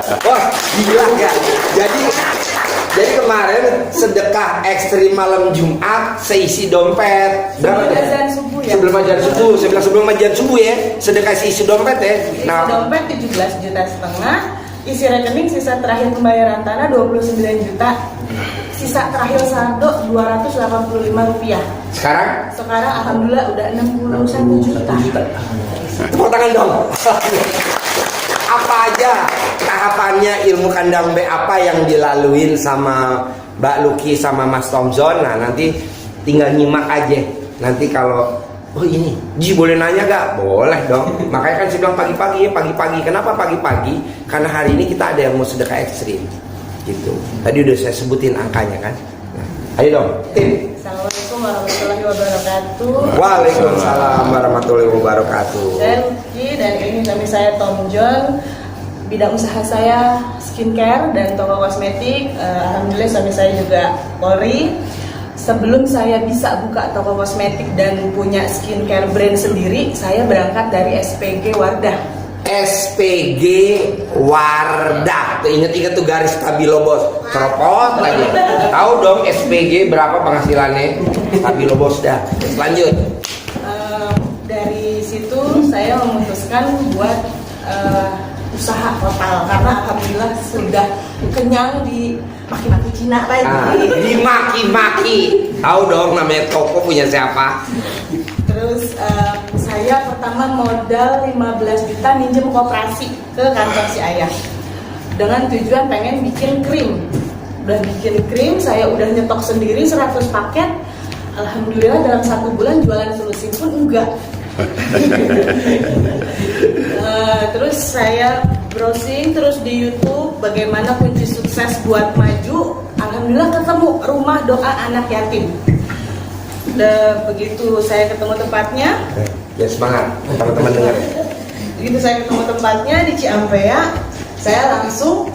Wah, gila ya. Jadi kemarin sedekah ekstrim malam Jumat seisi dompet. Berapa ya? Sebelum ajan subuh, saya bilang sebelum ajan subuh ya. Sedekah seisi dompet ya. Nah, dompet 17,5 juta. Isi rekening sisa terakhir pembayaran tanah 29 juta. Sisa terakhir saldo 285 rupiah. Sekarang alhamdulillah udah 61 juta. Tepuk tangan dong. Apa aja tahapannya ilmu kandang B, apa yang dilaluin sama Mbak Lucky sama Mas Tomzon? Nah nanti tinggal nyimak aja. Nanti kalau oh ini Ji boleh nanya gak? Boleh dong. Makanya kan saya bilang pagi-pagi. Kenapa pagi-pagi? Karena hari ini kita ada yang mau sedekah ekstrim gitu. Tadi udah saya sebutin angkanya kan. Nah, ayo dong tim. Assalamualaikum warahmatullahi wabarakatuh. Waalaikumsalam warahmatullahi wabarakatuh. Saya Lucky dan ini suami saya Tom John. Bidang usaha saya skincare dan toko kosmetik. Alhamdulillah suami saya juga Polri. Sebelum saya bisa buka toko kosmetik dan punya skincare brand sendiri, saya berangkat dari SPG Wardah. SPG Wardah. Tuh inget-inget tuh garis stabilo bos. Ceropot lagi. Tahu dong SPG berapa penghasilannya? Stabilo bos dah. Lanjut. Dari situ saya memutuskan buat usaha total karena alhamdulillah sudah kenyang di maki-maki Cina tadi. Dimaki-maki. Tahu dong namanya toko punya siapa? Terus saya pertama modal 15 juta minjem koperasi ke kantor si ayah dengan tujuan pengen bikin krim. Udah bikin krim, saya udah nyetok sendiri 100 paket. Alhamdulillah dalam 1 bulan jualan selusin pun enggak. Terus saya browsing terus di YouTube bagaimana kunci sukses buat maju. Alhamdulillah ketemu rumah doa anak yatim. Begitu saya ketemu tempatnya, ya semangat teman-teman dengar. Begitu saya ketemu tempatnya di Ciampea, saya langsung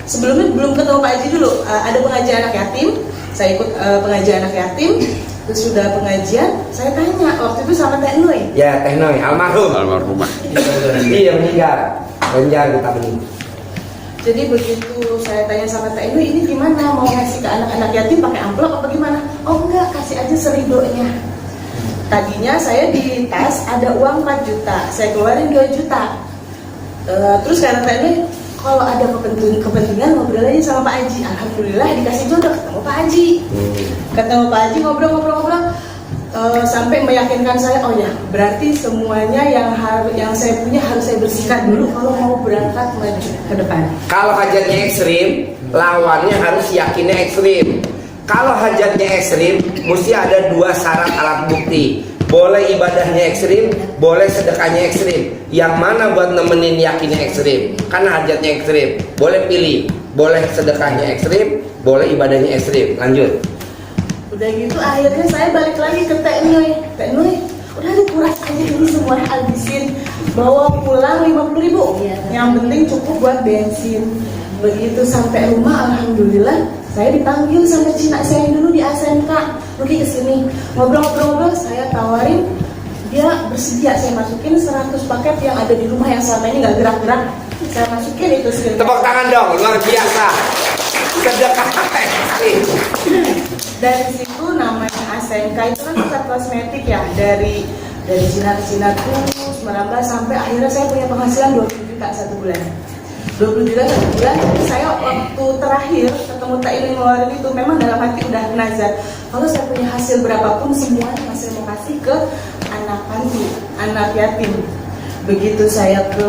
sebelumnya belum ketemu Pak Haji dulu. Ada pengajian anak yatim, saya ikut pengajian anak yatim. Terus sudah pengajian, saya tanya waktu itu sama Teh Noi. Ya Teh Noi, almarhumah. Iya meninggal, renjar kita meninggal. Jadi begitu saya tanya sama Teh Noi, ini gimana mau ngasih ke anak-anak yatim pakai amplop apa gimana? Oh enggak, kasih aja seridonya. Tadinya saya di tas ada uang 4 juta, saya keluarin 2 juta. Terus kata Teh Noi, kalau ada kepentingan ngobrol aja sama Pak Haji. Alhamdulillah dikasih jodoh ketemu Pak Haji. Ketemu Pak Haji ngobrol-ngobrol sampai meyakinkan saya, oh ya berarti semuanya yang saya punya harus saya bersihkan dulu kalau mau berangkat maju ke depan. Kalau hajatnya ekstrim, lawannya harus yakinnya ekstrim. Kalau hajatnya ekstrim, mesti ada 2 syarat alat bukti. Boleh ibadahnya ekstrim, boleh sedekahnya ekstrim. Yang mana buat nemenin yakinnya ekstrim? Karena hajatnya ekstrim. Boleh pilih, boleh sedekahnya ekstrim, boleh ibadahnya ekstrim. Lanjut. Udah gitu akhirnya saya balik lagi ke Teh Noi. Teh Noi, udah dikuras aja ini semua habisin. Bawa pulang 50.000. Yang penting cukup buat bensin. Begitu sampai rumah alhamdulillah saya dipanggil sama Cina saya dulu di ASMK. Rugi kesini ngobrol-ngobrol, saya tawarin dia bersedia saya masukin 100 paket yang ada di rumah yang selama ini nggak gerak-gerak. Saya masukin itu segala. Tepuk tangan dong, luar biasa. Sedekah ekstrim. Dari situ namanya ASMK itu kan pusat kosmetik ya, dari Cina ke Cina terus merambah sampai akhirnya saya punya penghasilan 20 juta 1 bulan. 20 juta 1 bulan. Saya waktu terakhir ketemu Tak Ilin ngeluarin itu memang dalam hati udah nazar, kalau saya punya hasil berapapun semuanya masih mau kasih ke anak panti, anak yatim. Begitu saya ke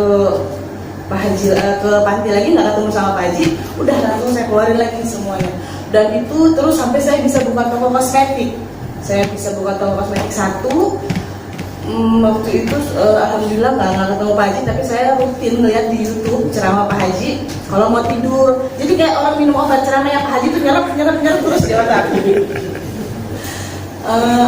Pak Haji, ke panti lagi nggak ketemu sama Pak Haji, udah langsung saya keluarin lagi semuanya. Dan itu terus sampai saya bisa buka toko kosmetik. Saya bisa buka toko kosmetik 1. Waktu itu alhamdulillah nggak ketemu Pak Haji, tapi saya rutin ngeliat di YouTube ceramah Pak Haji kalau mau tidur. Jadi kayak orang minum obat ceramahnya Pak Haji tuh nyerap terus di otak.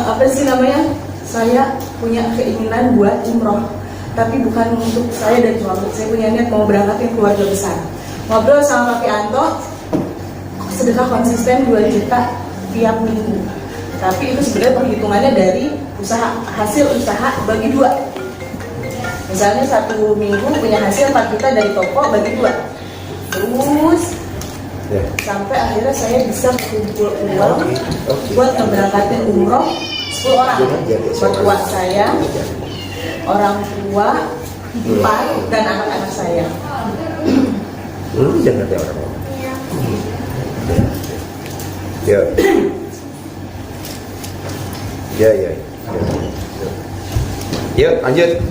Apa sih namanya? Saya punya keinginan buat umroh, tapi bukan untuk saya dan suami. Saya punya niat mau berangkatin keluarga besar. Ngobrol sama Pak Pianto, sedekah konsisten 2 juta tiap minggu. Tapi itu sebenarnya perhitungannya dari hasil usaha bagi 2. Misalnya 1 minggu punya hasil 4 juta dari toko bagi 2. terus Ya. sampai akhirnya saya bisa kumpul uang Oke. buat ngeberangkatin umroh 10 orang. Mertua saya, orang tua, 4 dan anak-anak saya. Jangan ada orang. Ya. Ya. Yuk, lanjut.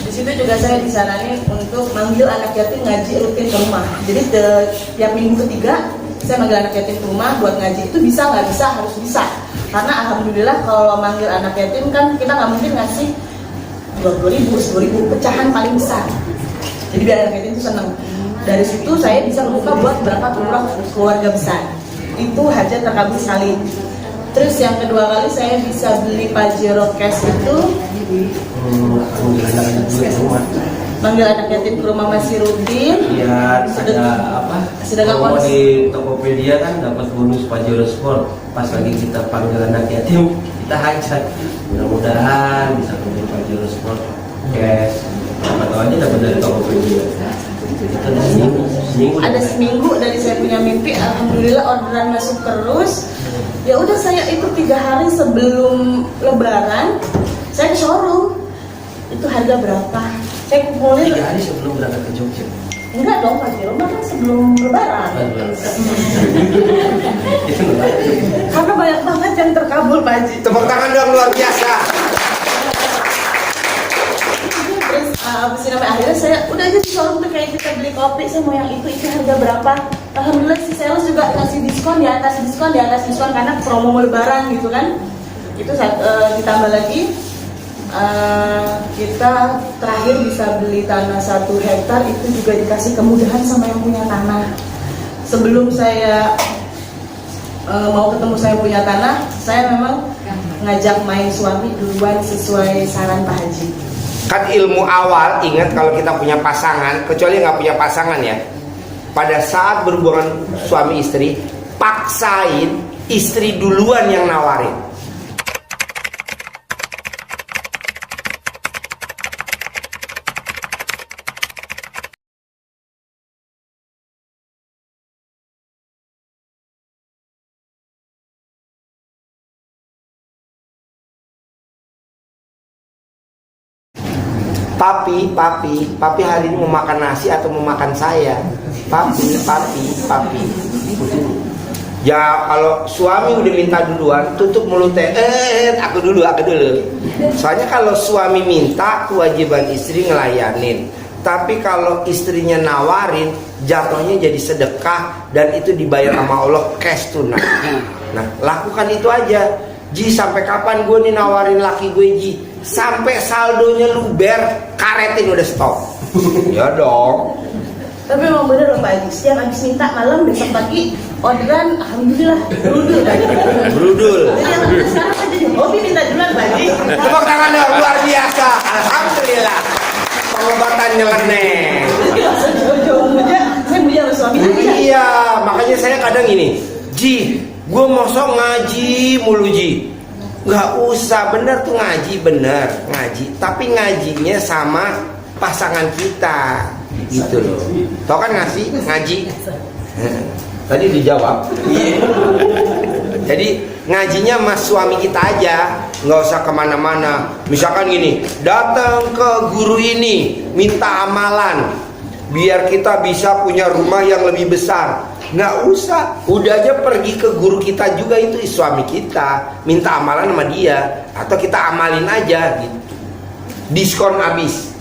Di situ juga saya disaranin untuk manggil anak yatim ngaji rutin ke rumah. Jadi tiap minggu ketiga saya manggil anak yatim ke rumah buat ngaji. Itu bisa nggak bisa harus bisa. Karena alhamdulillah kalau manggil anak yatim kan kita nggak mungkin ngasih 20.000, 10.000 pecahan paling besar. Jadi biar anak yatim itu seneng. Dari situ saya bisa membuka buat berangkat umrah keluarga besar. Itu hajat terkabul sekali. Terus yang kedua kali saya bisa beli Pajero Cash itu manggil anak yatim ke rumah Mas Sirudin. Iya, ada apa? Sedangkan Promo bonus. di Tokopedia kan dapat bonus Pajero Sport. Pas lagi kita panggil anak yatim, kita hajat. Mudah-mudahan bisa beli Pajero Sport cash. Apa tahu aja dapat dari Tokopedia. Itu ada seminggu. Ada seminggu dari saya punya mimpi, alhamdulillah orderan masuk terus. Ya udah saya itu 3 hari sebelum Lebaran saya ke showroom. Itu harga berapa? Saya kumpulin. 3 hari sebelum berangkat ke Jogja. Enggak dong, Pak Jero, kan sebelum Lebaran. Itu enggak. Karena banyak banget yang terkabul, Pak Haji. Tepuk tangan dong, luar biasa. Terus abis itu akhirnya saya udah aja di showroom tuh kayak kita beli kopi, saya mau yang itu harga berapa? Alhamdulillah si sales juga kasih diskon di atas diskon karena promo mau Lebaran gitu kan. Itu ditambah lagi kita terakhir bisa beli tanah 1 hektar, itu juga dikasih kemudahan sama yang punya tanah. Sebelum saya mau ketemu saya punya tanah, saya memang ngajak main suami duluan sesuai saran Pak Haji. Kan ilmu awal, ingat kalau kita punya pasangan, kecuali nggak punya pasangan ya, pada saat berhubungan suami istri, paksain istri duluan yang nawarin. Papi hari ini mau makan nasi atau mau makan saya? Papi. Ya kalau suami udah minta duluan, tutup mulutnya. Aku dulu. Soalnya kalau suami minta, kewajiban istri ngelayanin. Tapi kalau istrinya nawarin, jatuhnya jadi sedekah dan itu dibayar sama Allah cash tunai. Nah, lakukan itu aja. Ji, sampai kapan gue nih nawarin laki gue, Ji? Sampai saldonya luber, karetin udah stop. Ya dong. Tapi memang bener loh Pak Haji, setiap habis minta malam besok pagi orderan, alhamdulillah berudul. Jadi alhamdulillah sekarang aja hobi minta duluan Pak Haji. Tepuk tangan dong, luar biasa. Alhamdulillah. Pengobatan nyeleneh. Jadi langsung jauh-jauh aja, saya punya suami aja. Iya, makanya saya kadang gini, Ji, gue mosok ngaji mulu Ji. Gak usah, bener tuh ngaji, tapi ngajinya sama pasangan kita gitu loh. Tau kan ngaji? Tadi dijawab. Jadi ngajinya sama suami kita aja, nggak usah kemana-mana. Misalkan gini, datang ke guru ini minta amalan biar kita bisa punya rumah yang lebih besar. Nggak usah, udah aja pergi ke guru kita juga, itu suami kita, minta amalan sama dia, atau kita amalin aja gitu. Diskon habis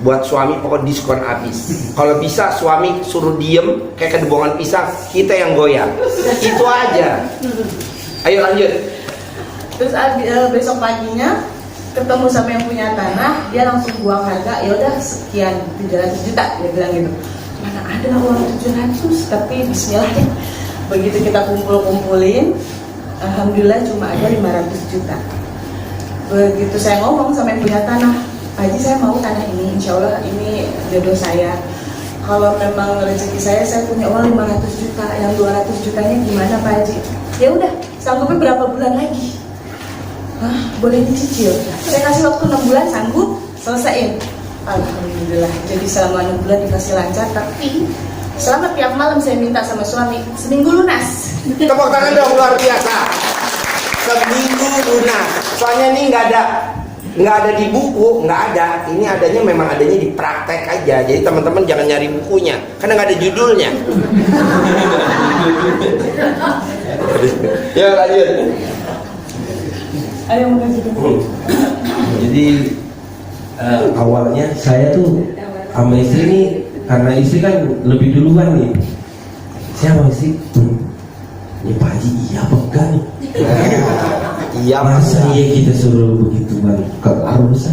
buat suami, pokok diskon habis. Kalau bisa suami suruh diem kayak kedebongan pisang, kita yang goyang. Itu aja. Ayo lanjut. Terus besok paginya ketemu sama yang punya tanah, dia langsung buang harga, ya udah sekian 700 juta, dia bilang gitu. Mana ada uang 700, tapi bismillah deh. Begitu kita kumpulin, alhamdulillah cuma ada 500 juta. Begitu saya ngomong sama yang punya tanah, Pak Haji saya mau tanah ini, insya Allah ini jodoh saya. Kalau memang rezeki saya punya uang 500 juta, yang 200 jutanya gimana Pak Haji? Ya udah, sanggupnya berapa bulan lagi? Boleh dicicil. Saya kasih waktu 6 bulan, sanggup selesaiin. Alhamdulillah. Jadi selama 6 bulan dikasih lancar, tapi selama tiap malam saya minta sama suami seminggu lunas. Tepuk tangan dong, luar biasa. Seminggu lunas. Soalnya ini nggak ada di buku, nggak ada. Ini adanya memang adanya di praktek aja. Jadi teman-teman jangan nyari bukunya, karena nggak ada judulnya. Ya lanjut. Ada yang mau kasih tahu? Jadi awalnya saya tuh sama istri nih, karena istri kan lebih duluan nih. Saya sama istri, ini Pak Haji iya apa enggak nih? Iya, Masa iya kita suruh begitu bang kelar urusan?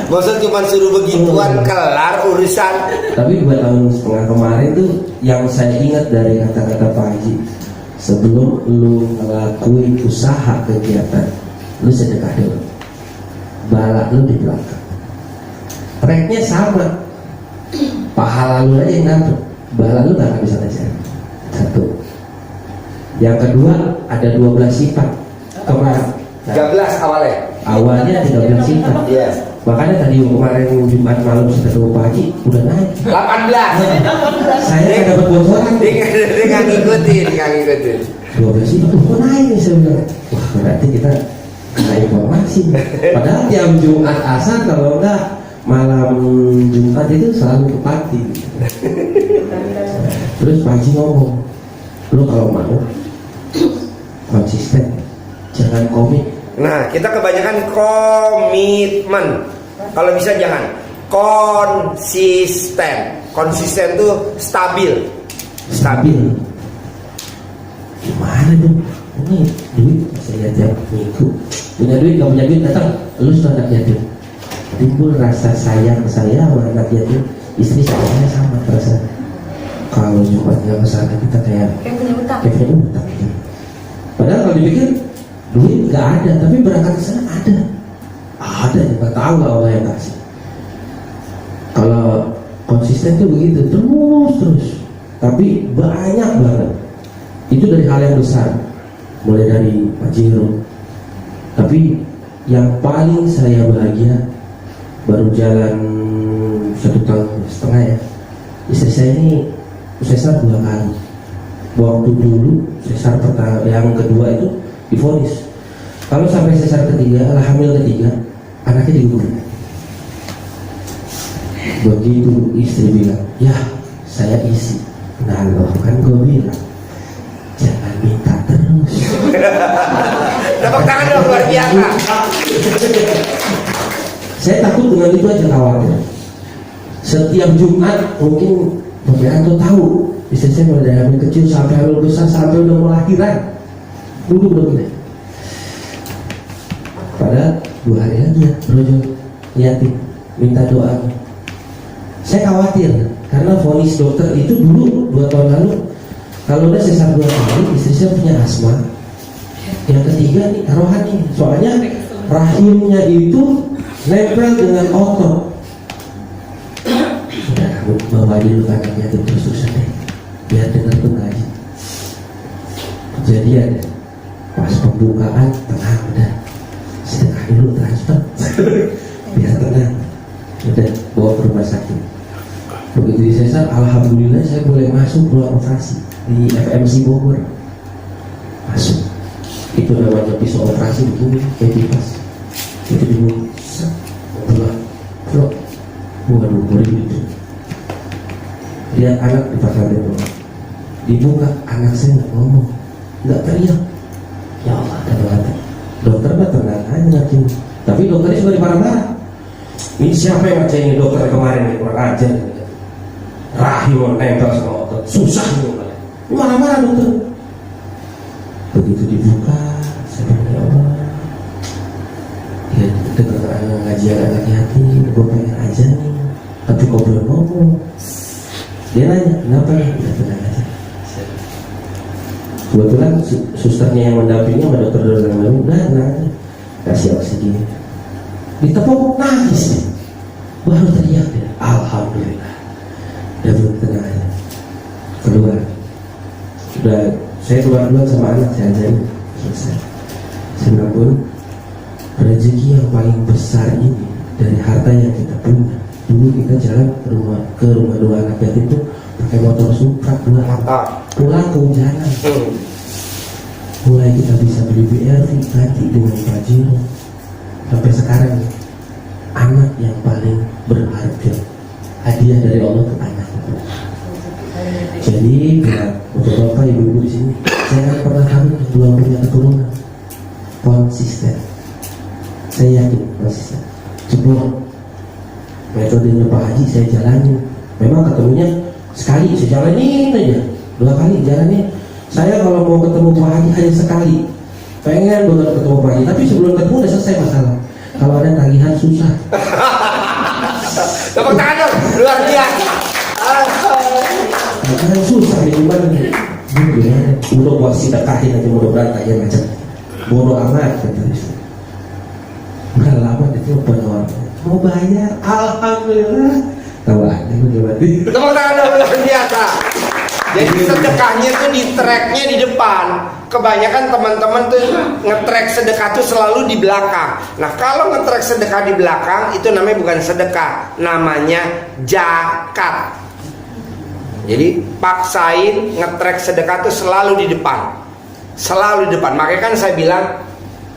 Maksud cuma suruh begituan kelar urusan. Tapi 2 tahun setengah kemarin tuh yang saya ingat dari kata-kata Pak Haji, sebelum lu ngelakuin usaha kegiatan, lu sedekah dulu. Bala lu di belakang. Tracknya sama, pahala lu aja yang dapet, bala lu gak bisa ngejar. Satu. Yang kedua ada 12 sifat. Kemarin 13 awalnya. awalnya 13 sifat. Iya. Makanya tadi kemarin Jumat malam saya ketemu Pak Haji udah naik. 18. Saya nggak dapat bocoran. Dia nggak ngikutin. 12 sifat tuh kok naik nih, saya bilang. Wah berarti kita kena informasi. Padahal tiap Jumat asar kalau enggak malam Jumat itu selalu ke party. Terus Pak Haji ngomong, lu kalau mau konsisten, jangan komit. Nah, kita kebanyakan komitmen. Kalau bisa jangan konsisten. Konsisten tuh stabil. Stabil. Gimana dong? Ini duit saya tiap minggu. Punya duit, gak punya duit datang. Lu sudah anak yatim. Timbul rasa sayang saya sama anak yatim. Istri saya sama perasaan. Kalau Jumatnya kesana kita kayak Punya utang. punya utang. Padahal kalau dipikir duit nggak ada, tapi berangkat ke sana ada. Ada yang nggak tahu Allah yang kasih. Kalau konsisten tuh begitu terus. Tapi banyak banget. Itu dari hal yang besar, mulai dari Pajero. Tapi yang paling saya bahagia baru jalan 1,5 tahun ya. Istri saya ini sesar 2 kali. Waktu dulu sesar pertama, yang kedua itu divonis. Kalau sampai sesar ketiga, hamil ketiga, anaknya digugur. Begitu istri bilang, ya saya isi. Nah loh kan gue bilang, jangan minta terus. Tepuk tangan dong, luar biasa. Saya takut dengan itu aja khawatir. Setiap Jumat mungkin Bapak Yanto tahu istri saya mulai dari hamil kecil sampai hamil besar sampai udah mau lahiran. Dulu udah mulai. Padahal 2 hari aja brojol yatim minta doa. Saya khawatir karena vonis dokter itu dulu 2 tahun lalu kalau udah sesar 2 kali istri saya punya asma. Yang ketiga nih rohani, soalnya rahimnya itu nempel dengan otot. Sudah kamu bawa dulu anaknya terus deh, biar dengar tuh ngaji. Kejadian pas pembukaan tenang udah, sedekah dulu transfer biar tenang. Udah bawa ke rumah sakit. Begitu di sesar, alhamdulillah saya boleh masuk ruang operasi di FMC Bogor. Masuk. Itu namanya pisau operasi begini, kayak kipas. Itu dulu, blok, bukan itu. Lihat anak di pasar itu, dibuka, anak saya nggak ngomong, nggak teriak. Ya Allah, ada dokter mah tenang aja ngaji. Tapi dokternya sudah dimarah-marah. Ini siapa yang ngaca ini dokter kemarin nih, kurang ajar. Rahim nempel sama otot, susah nih. Marah-marah dokter. Begitu dibuka, saya bilang ya Allah, ya dengar ngajian anak yatim, gue pengen aja nih, tapi kok belum ngomong. Dia nanya, kenapa ya? Udah tenang aja. Kebetulan susternya yang mendampingi sama dokter-dokter yang lain, udah tenang aja, kasih oksigen. Ditepuk nangis nih, baru teriak dia, alhamdulillah, udah belum tenang aja. Keluar, udah saya keluar sama anak saya ajarin, selesai. Saya bilang pun rezeki yang paling besar ini dari harta yang kita punya. Dulu kita jalan ke rumah 2 anak yatim itu pakai pakai motor Supra Motor. pulang kehujanan. Mulai kita bisa beli BRV ganti dengan Pajero. Sampai sekarang anak yang paling berharga, hadiah dari Allah ke anak. Jadi ya, untuk bapak ibu-ibu di sini, saya nggak pernah tahu belum punya keturunan. Konsisten, saya yakin konsisten. Sebelum metodenya Pak Haji saya jalani, memang ketemunya sekali saya jalanin aja, 2 kali jalanin. Saya kalau mau ketemu Pak Haji hanya sekali, pengen banget ketemu Pak Haji, tapi sebelum ketemu udah selesai masalah. Kalau ada tagihan susah. Tepuk tangan dong, luar biasa. Tagihan susah nih gimana nih? Udah buat sedekahin aja mudah-mudahan aja macam bodoh amat kata istri. Udah lama itu penawar mau bayar, alhamdulillah. Tahu aja gimana? Tepuk tangan dong, luar biasa. Jadi sedekahnya tuh di tracknya di depan. Kebanyakan teman-teman tuh ngetrack sedekah tuh selalu di belakang. Nah kalau ngetrack sedekah di belakang itu namanya bukan sedekah, namanya zakat. Jadi paksain ngetrack sedekah tuh selalu di depan, selalu di depan. Makanya kan saya bilang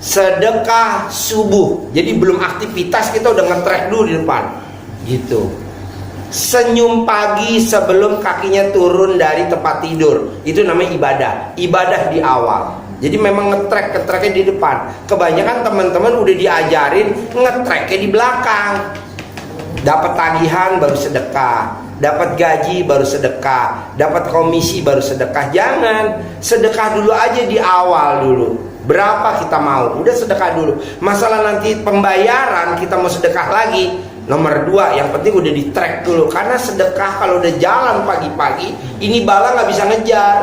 sedekah subuh. Jadi belum aktivitas kita udah ngetrack dulu di depan, gitu. Senyum pagi sebelum kakinya turun dari tempat tidur, itu namanya ibadah. Ibadah di awal. Jadi memang ngetracknya di depan. Kebanyakan teman-teman udah diajarin ngetracknya di belakang. Dapat tagihan baru sedekah, dapat gaji baru sedekah, dapat komisi baru sedekah. Jangan, sedekah dulu aja di awal dulu. Berapa kita mau, udah sedekah dulu. Masalah nanti pembayaran kita mau sedekah lagi, nomor 2, yang penting udah di track dulu. Karena sedekah kalau udah jalan pagi-pagi, ini bala nggak bisa ngejar.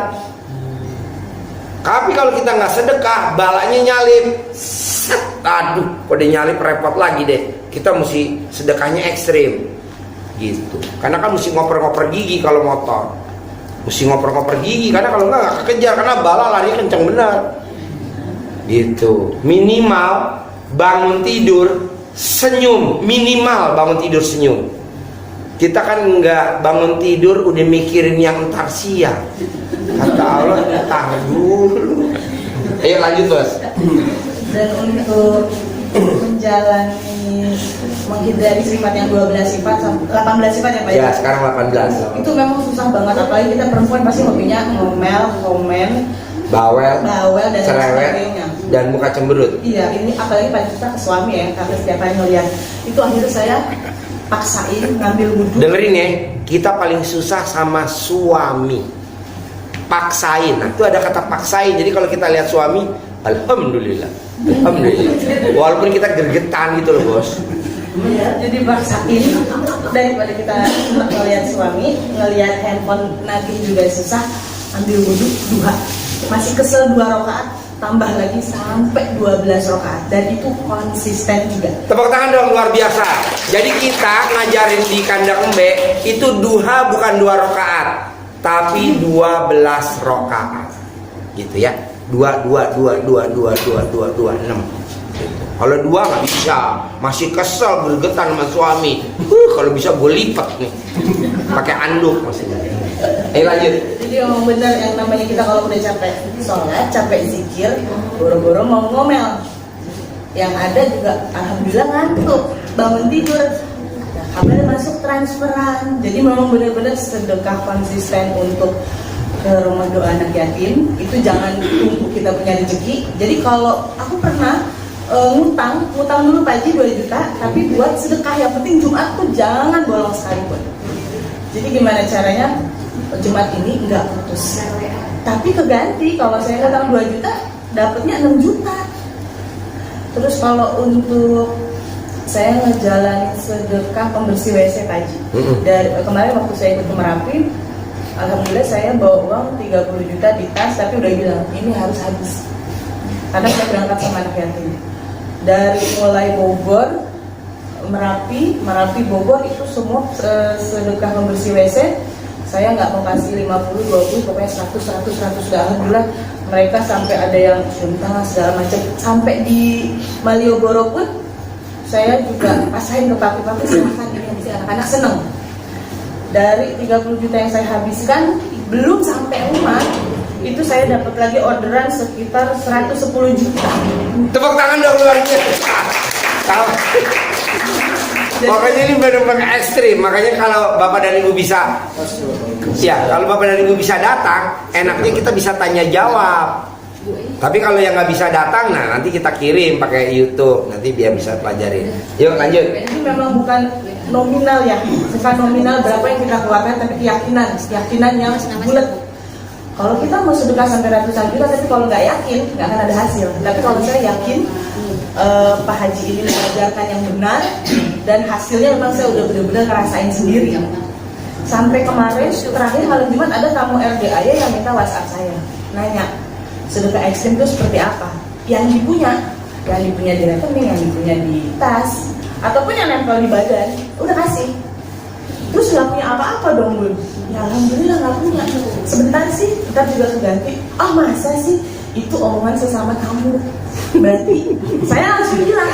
Tapi kalau kita nggak sedekah, balanya nyalip. Set, aduh, kode nyalip repot lagi deh. Kita mesti sedekahnya ekstrim, gitu. Karena kan mesti ngoper-ngoper gigi kalau motor. Mesti ngoper-ngoper gigi, karena kalau nggak kekejar. Karena bala lari kenceng benar, gitu. Minimal bangun tidur senyum, minimal bangun tidur senyum. Kita kan nggak bangun tidur udah mikirin yang entar siang. Kata Allah, tahan dulu. Ayo lanjut Bos. Dan untuk menjalani menghindari sifat yang 12 sifat, 18 sifat ya Pak Ya sekarang 18. Itu memang susah banget, apalagi kita perempuan pasti hobinya ngomel, komen, Bawel, dan cerewet, sebagainya. dan muka cemberut. Iya, ini apalagi paling susah ke suami ya, karena setiap kali ngeliat itu akhirnya saya paksain ngambil wudhu. Dengerin ya, kita paling susah sama suami. Paksain. Nah, itu ada kata paksain. Jadi kalau kita lihat suami, alhamdulillah. Alhamdulillah. Walaupun kita gergetan gitu loh, Bos. Iya, jadi paksain daripada kita ngeliat suami, ngeliat handphone nagih juga susah, ambil wudhu, duha. Masih kesel 2 rakaat, tambah lagi sampai 12 rakaat, dan itu konsisten juga. Tepuk tangan dong, luar biasa. Jadi kita ngajarin di kandang embe itu duha bukan 2 rakaat, tapi 12 rakaat, gitu ya. 2 6. Kalau 2 nggak bisa, masih kesel bergetan sama suami. Kalau bisa gue lipat nih, pakai anduk maksudnya. Ayo lanjut. Jadi memang benar yang namanya kita kalau udah capek sholat, capek zikir, boro-boro mau ngomel. Yang ada juga alhamdulillah ngantuk, bangun tidur, ada kabar masuk transferan. Jadi memang benar-benar sedekah konsisten untuk ke rumah doa anak yatim. Itu jangan tunggu kita punya rezeki. Jadi kalau aku pernah ngutang dulu Pak Haji 2 juta, tapi buat sedekah, yang penting Jumat tuh jangan bolong sekalipun. Jadi gimana caranya? Jumat ini nggak putus, tapi keganti. Kalau saya ngutang 2 juta, dapatnya 6 juta. Terus kalau untuk saya ngejalanin sedekah pembersih WC Pak Haji, dari kemarin waktu saya ikut ke Merapi, alhamdulillah saya bawa uang 30 juta di tas, tapi udah bilang ini harus habis karena saya berangkat sama anak yatim. Dari mulai Bogor, Merapi Bogor itu semua sedekah pembersih WC. Saya nggak mau kasih 50, 20, pokoknya 100. Alhamdulillah mereka sampai ada yang cinta segala macam. Sampai di Malioboro pun saya juga pasahin ke papi-papi, silahkan ini bisa, anak-anak seneng. dari 30 juta yang saya habiskan, belum sampai rumah, itu saya dapat lagi orderan sekitar 110 juta. Tepuk tangan dong luar biasa. Makanya ini benar-benar ekstrim. Makanya kalau Bapak dan Ibu bisa, ya kalau Bapak dan Ibu bisa datang, enaknya kita bisa tanya jawab. Tapi kalau yang nggak bisa datang, nah nanti kita kirim pakai YouTube, nanti biar bisa pelajarin. Yuk lanjut. Ini memang bukan nominal ya, bukan nominal berapa yang kita keluarkan, tapi keyakinan yang bulat. Kalau kita mau sedekah sampai ratusan juta, tapi kalau nggak yakin, nggak akan ada hasil. Tapi kalau saya yakin, Pak Haji ini mengajarkan yang benar, dan hasilnya memang saya udah benar-benar ngerasain sendiri. Sampai kemarin, terakhir malam Jumat ada tamu RDAY yang minta WhatsApp saya, nanya, sedekah ekstrim itu seperti apa? Yang dipunya di rekening, yang dipunya di tas, ataupun yang nempel di badan, udah kasih. Terus nggak punya apa-apa dong Bun? Ya alhamdulillah nggak punya. Sebentar sih, ntar juga keganti. Ah masa sih? Itu omongan sesama kamu. Berarti saya langsung bilang,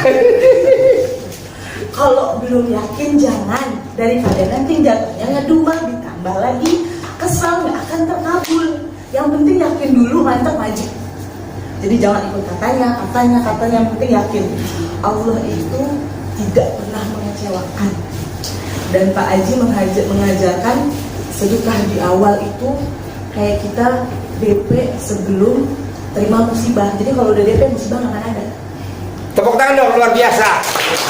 kalau belum yakin jangan, daripada nanti jatuhnya ngedumel, ditambah lagi kesal, nggak akan terkabul. Yang penting yakin dulu, mantap maju. Jadi jangan ikut katanya, yang penting yakin. Allah itu tidak pernah mengecewakan. Dan Pak Haji mengajarkan sedekah di awal itu kayak kita DP sebelum terima musibah. Jadi kalau udah DP musibah nggak akan ada. Tepuk tangan dong luar biasa.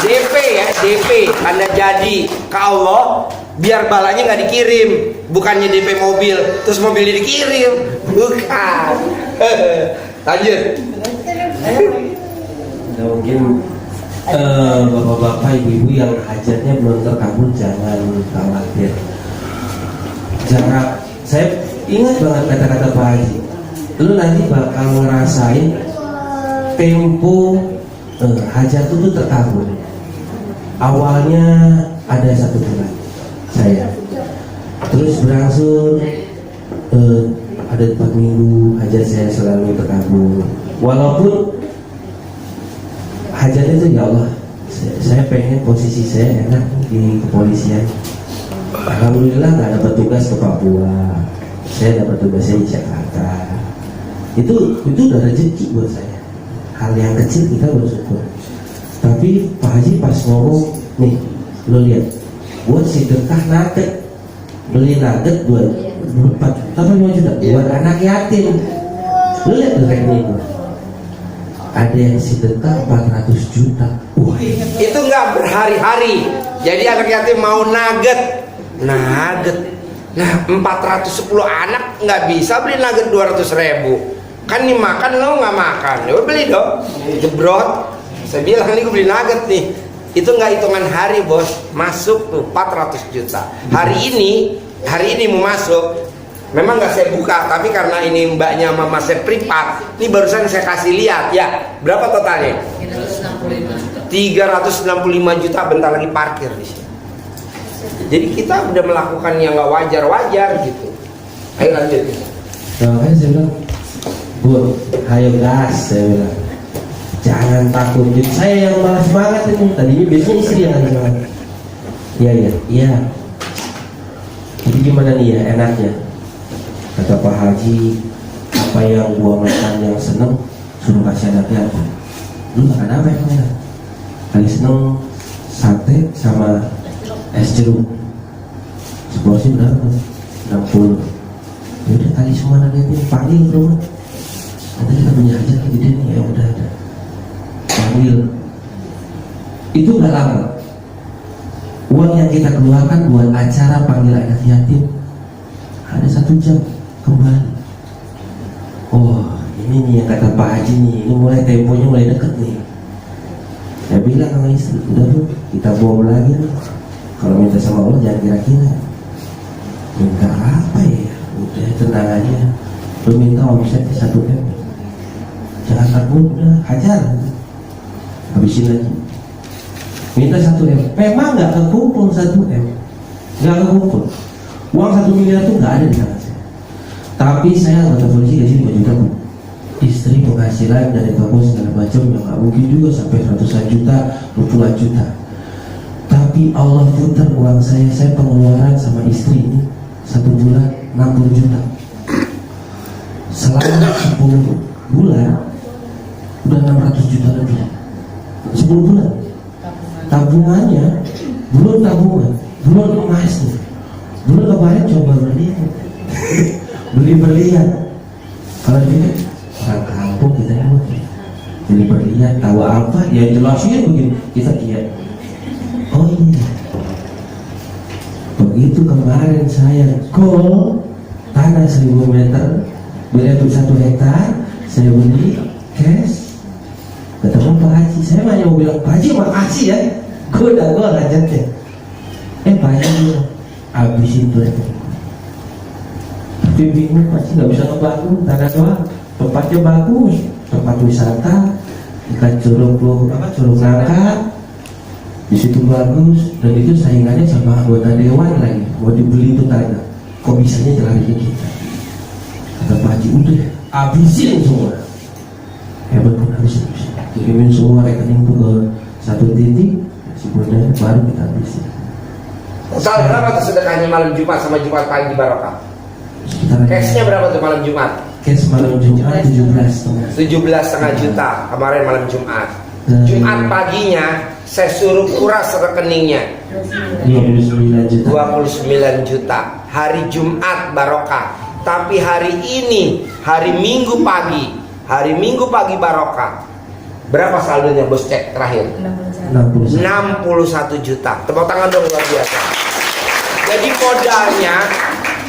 DP ya, DP tanda jadi ke Allah biar balanya nggak dikirim. Bukannya DP mobil terus mobilnya dikirim, bukan. Lanjut. Nah, mungkin bapak-bapak, ibu-ibu yang hajatnya belum terkabul jangan khawatir. Saya ingat banget kata-kata Pak Haji. Lu nanti bakal ngerasain tempo hajat itu terkabul. Awalnya ada 1 bulan saya, terus berangsur ada 4 minggu hajat saya selalu terkabul. Walaupun hajatnya itu ya Allah, saya pengen posisi saya enak di kepolisian. Alhamdulillah nggak dapat tugas ke Papua, saya dapat tugasnya di Jakarta. Itu udah rezeki buat saya. Hal yang kecil kita bersyukur. Tapi Pak Haji pas ngomong, nih lo lihat, buat sedekah nugget, beli nugget 4 juta buat anak yatim. Lo lihat tuh rekening gue, ada yang sedekah 400 juta. Itu nggak berhari-hari. Jadi anak yatim mau nugget. Nah 410 anak nggak bisa beli nugget 200.000. Kan nih makan lo nggak makan, ya beli dong. Jebrot. Saya bilang ini gue beli nugget nih. Itu nggak hitungan hari bos, masuk tuh 400 juta. Hari ini mau masuk. Memang nggak saya buka, tapi karena ini mbaknya mama saya privat, ini barusan saya kasih lihat ya. Berapa totalnya? 365 juta, bentar lagi parkir di sini. Jadi kita udah melakukan yang nggak wajar-wajar gitu. Ayo lanjut. Nah, makanya saya bilang, Bu, ayo gas, saya bilang. Jangan takut. Jadi saya yang malas banget ini. Tadinya biasanya istri yang malas banget. Iya. Jadi gimana nih ya enaknya? Kata Pak Haji, apa yang gua makan yang seneng suruh kasih anaknya apa? Lu makan apa yang enak? Kali seneng sate sama es jeruk. Seporsi berapa? 60. Ya udah kali semua nanti panggil rumah. Nanti kita punya aja gede nih, ya udah ada. Panggil. Itu gak lama. Uang yang kita keluarkan buat acara panggil anak yatim ada 1 jam kembali. Oh ini nih yang kata Pak Haji nih, ini mulai temponya mulai deket nih. Saya bilang sama istri, udah Bu, kita bawa lagi nih. Kalau minta sama Allah jangan kira-kira. Minta apa ya? Udah tenang aja. Lu minta omsetnya 1 M. Jangan takut, udah hajar. Habisin lagi. Minta 1 M. Memang nggak kekumpul 1 M. Nggak kekumpul. Uang 1 miliar itu nggak ada di tangan saya. Tapi saya anggota polisi gaji 5 juta Bu. Istri penghasilan dari toko segala macam yang nggak mungkin juga sampai ratusan juta, puluhan juta. Tapi Tapi Allah putar uang saya pengeluaran sama istri ini 1 bulan 60 juta. Selama 10 bulan udah 600 juta lebih. 10 bulan. Tabungannya belum tabungan, belum emasnya. Belum kemarin coba beli berlian. Kalau dia orang kampung kita beli berlian, tahu apa? Ya jelasnya begini, kita lihat. Oh iya. Begitu kemarin saya gol tanah 1000 meter, beli 1 hektar, saya beli cash. Ketemu Pak Haji, saya hanya mau bilang Pak Haji makasih ya, gue ngajaknya. Pak Haji bilang habisin tuh. Tapi bingung Pak Haji nggak bisa ngebangun tanah doang, tempatnya bagus, tempat wisata, ikan curug nangka, di situ bagus, dan itu saingannya sama anggota dewan lagi, mau dibeli itu tanah, kok bisanya jalan kita? Kata Pak Haji udah habisin semua. Hebat pun habisin. Kirimin semua rekening itu ke 1 titik, sebenarnya baru kita habisin. Total berapa tuh sedekahnya malam Jumat sama Jumat pagi barokah? Cashnya berapa tuh malam Jumat? Cash malam Jumat 17,5 juta kemarin malam Jumat. Jumat paginya saya suruh kuras rekeningnya 29 juta. Hari Jumat barokah. Tapi hari ini hari Minggu pagi barokah. Berapa saldonya bos cek terakhir? 61 juta. Tepuk tangan dong, luar biasa. Jadi modalnya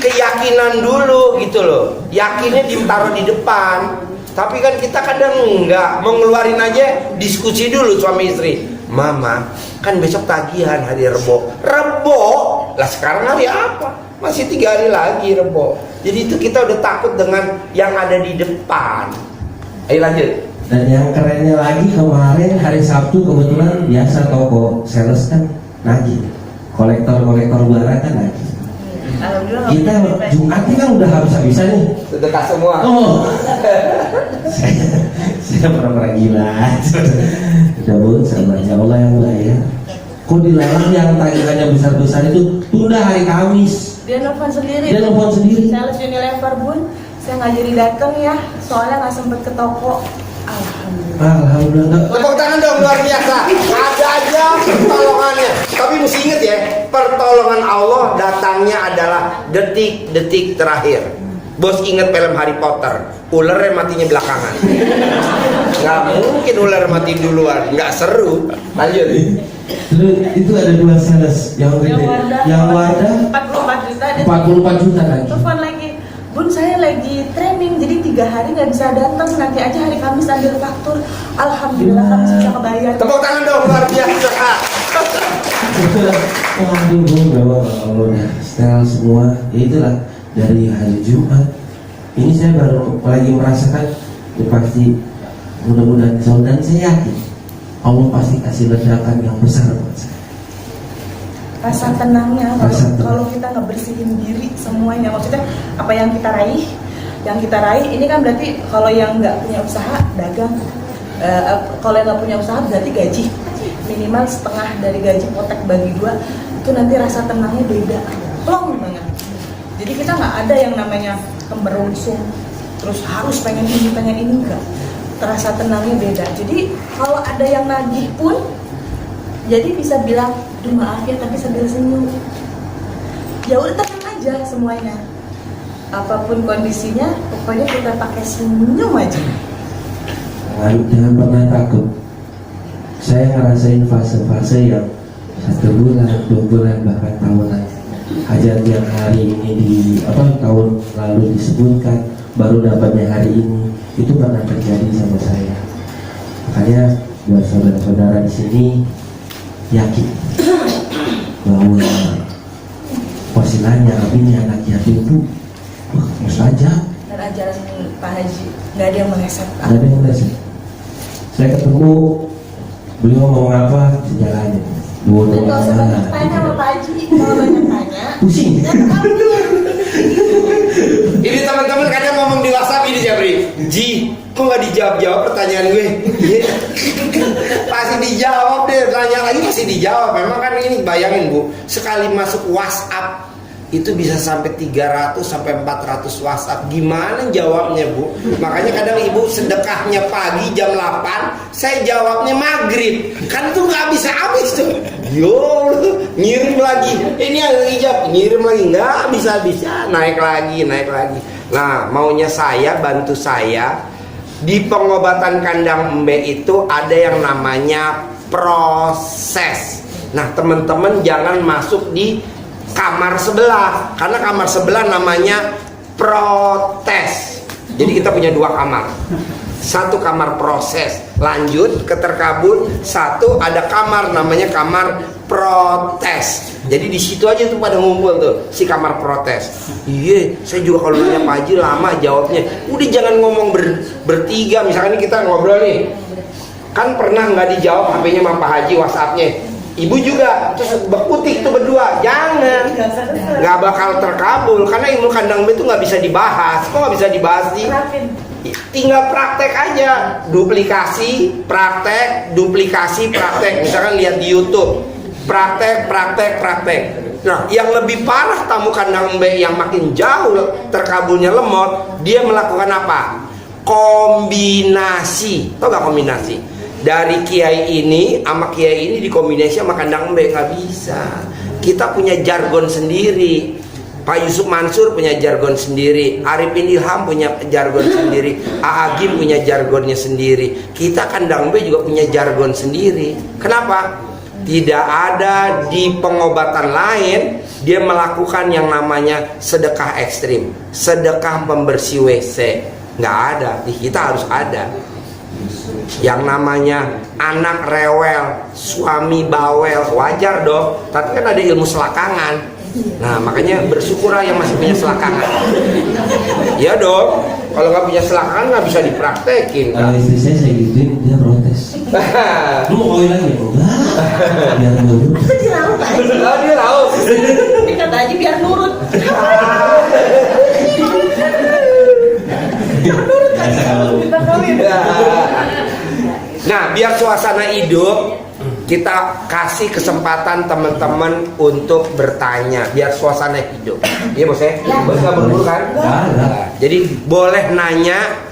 keyakinan dulu gitu loh. Yakinnya ditaruh di depan. Tapi kan kita kadang enggak, mau ngeluarin aja diskusi dulu suami istri. Mama, kan besok tagihan hari Rebo. Lah sekarang hari apa? Masih 3 hari lagi Rebo. Jadi itu kita udah takut dengan yang ada di depan. Ayo lanjut. Dan yang kerennya lagi kemarin hari Sabtu kebetulan biasa toko sales kan nagih, kolektor barang kan nagih. Kita Jumat ini kan udah habis-habisan nih. Sedekah semua. Oh, saya pernah gila. Udah bu, sabarnya Allah yang bayar. Kok dilarang yang tagihannya besar-besar itu tunda hari Kamis? Dia nelfon sendiri. Sales Unilever Bun, saya nggak jadi datang ya, soalnya nggak sempet ke toko. Alhamdulillah. Tepuk tangan dong, luar biasa. Ada aja pertolongannya. Tapi mesti ingat ya, pertolongan Allah datangnya adalah detik-detik terakhir. Bos ingat film Harry Potter, ularnya matinya belakangan. Nggak mungkin ular mati duluan, nggak seru. Lanjut. Itu ada 2 sales yang Wardah 44 juta lagi. Telepon lagi, Bun saya lagi training jadi 3 hari nggak bisa datang, nanti aja hari Kamis ambil faktur. Alhamdulillah Kamis bisa kebayar. Tepuk tangan dong, luar biasa. Waduh, bawa Allah setel semua. Ya itulah dari hari Jumat. Ini saya baru lagi merasakan, ya pasti mudah-mudahan dan saya yakin Allah pasti kasih ledakan yang besar buat saya. Rasa tenangnya kalau kita ngebersihin diri semuanya, maksudnya apa yang kita raih ini kan berarti kalau yang nggak punya usaha dagang, kalau yang nggak punya usaha berarti gaji minimal setengah dari gaji potek bagi 2, itu nanti rasa tenangnya beda, plong banget. Jadi kita nggak ada yang namanya kemerungsung terus harus pengen ini enggak, terasa tenangnya beda. Jadi kalau ada yang nagih pun jadi bisa bilang, duh maaf ya tapi sambil senyum. Ya udah tenang aja semuanya. Apapun kondisinya, pokoknya kita pakai senyum aja. Jangan pernah takut. Saya ngerasain fase-fase yang 1 bulan, 2 bulan, bahkan tahunan. Hajat yang hari ini tahun lalu disebutkan, baru dapatnya hari ini, itu pernah terjadi sama saya. Makanya buat saudara-saudara di sini yakin bahwa wasilahnya ini anak yatim itu mustajab. Dan ajaran Pak Haji nggak ada yang meleset. Nggak ada yang meleset. Saya ketemu beliau ngomong apa sejalannya. Kalau sebanyak tanya sama Pak Haji, kalau banyak tanya pusing. Ini teman-teman kadang ngomong di WhatsApp ini Jabri. Ji, kok nggak dijawab-jawab pertanyaan gue? Pasti dijawab deh, tanya lagi pasti dijawab. Memang kan ini bayangin Bu, sekali masuk WhatsApp itu bisa sampai 300 sampai 400 WhatsApp. Gimana jawabnya Bu? Makanya kadang ibu sedekahnya pagi jam 8, saya jawabnya maghrib. Kan tuh nggak bisa habis tuh. Yo, ngirim lagi. Ini yang ijab, ngirim lagi, nggak bisa naik lagi. Nah, maunya saya bantu saya di pengobatan kandang embe itu ada yang namanya proses. Nah, teman-teman jangan masuk di kamar sebelah, karena kamar sebelah namanya protes. Jadi kita punya 2 kamar. Satu kamar proses lanjut ke terkabul, satu ada kamar namanya kamar protes. Jadi di situ aja tuh pada ngumpul tuh si kamar protes. Iya, saya juga kalau nanya Pak Haji lama jawabnya. Udah jangan ngomong bertiga, misalkan ini kita ngobrol nih. Kan pernah nggak dijawab HP-nya sama Pak Haji, WhatsApp-nya. Ibu juga, terus berkutik tuh berdua, jangan, nggak bakal terkabul karena ilmu kandang itu nggak bisa dibahas. Kok nggak bisa dibahas sih? Tinggal praktek aja, duplikasi, praktek. Misalkan lihat di YouTube, praktek. Nah, yang lebih parah tamu kandang embe yang makin jauh terkabulnya lemot, dia melakukan apa? Kombinasi, tau gak kombinasi? Dari kiai ini sama kiai ini dikombinasi sama kandang embe, nggak bisa. Kita punya jargon sendiri. Pak Yusuf Mansur punya jargon sendiri, Arifin Ilham punya jargon sendiri, Agim punya jargonnya sendiri. Kita kandang embe juga punya jargon sendiri. Kenapa? Tidak ada di pengobatan lain dia melakukan yang namanya sedekah ekstrim, sedekah pembersih WC. Nggak ada. Di kita harus ada. Yang namanya anak rewel, suami bawel, wajar dong. Tapi kan ada ilmu selakangan. Nah, makanya bersyukurlah yang masih punya selakangan. Ya dong. Kalau nggak punya selakangan nggak bisa dipraktekin. Kalau istri saya gituin, dia protes. Lu mau kawin lagi? Enggak. Biar nurut. Aku diraup Pak Haji. Oh, dia tahu. Dikata aja biar nurut. Biasa kalau Kita kawin. Nah, biar suasana hidup, kita kasih kesempatan teman-teman untuk bertanya, biar suasana hidup. Iya bos ya? Bos nggak buru-buru kan? Nggak. Jadi boleh nanya,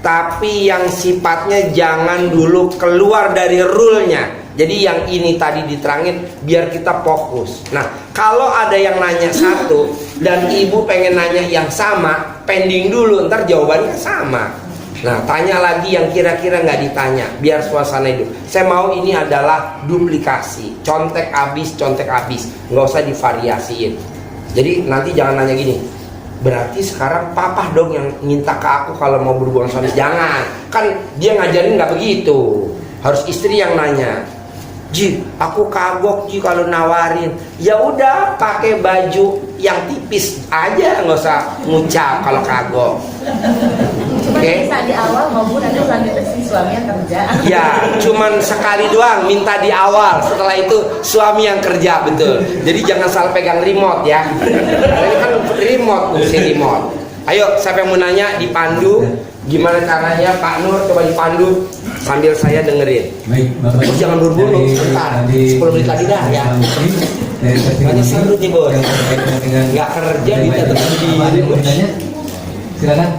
tapi yang sifatnya jangan dulu keluar dari rule-nya. Jadi yang ini tadi diterangin biar kita fokus. Nah, kalau ada yang nanya satu dan ibu pengen nanya yang sama, pending dulu, ntar jawabannya sama. Nah, tanya lagi yang kira-kira nggak ditanya, biar suasana hidup. Saya mau ini adalah duplikasi, contek abis, nggak usah divariasiin. Jadi nanti jangan nanya gini, berarti sekarang papa dong yang minta ke aku kalau mau berhubungan suami. Jangan, kan dia ngajarin nggak begitu. Harus istri yang nanya. Ji, aku kagok Ji kalau nawarin. Ya udah, pakai baju yang tipis aja, nggak usah ngucap kalau kagok. Cuma Oke. bisa di awal maupun nanti selanjutnya si suaminya kerja. Ya, cuman sekali doang minta di awal. Setelah itu suami yang kerja, betul. Jadi jangan salah pegang remote ya. Karena ini kan remote, fungsi remote. Ayo, siapa yang mau nanya dipandu. Gimana caranya Pak Nur, coba dipandu sambil saya dengerin. Baik, Bapak. Bos jangan buru-buru, sebentar. 10 menit lagi dah ya. Banyak seru nih bos. Nggak kerja di tetap sendiri. Bertanya, silakan.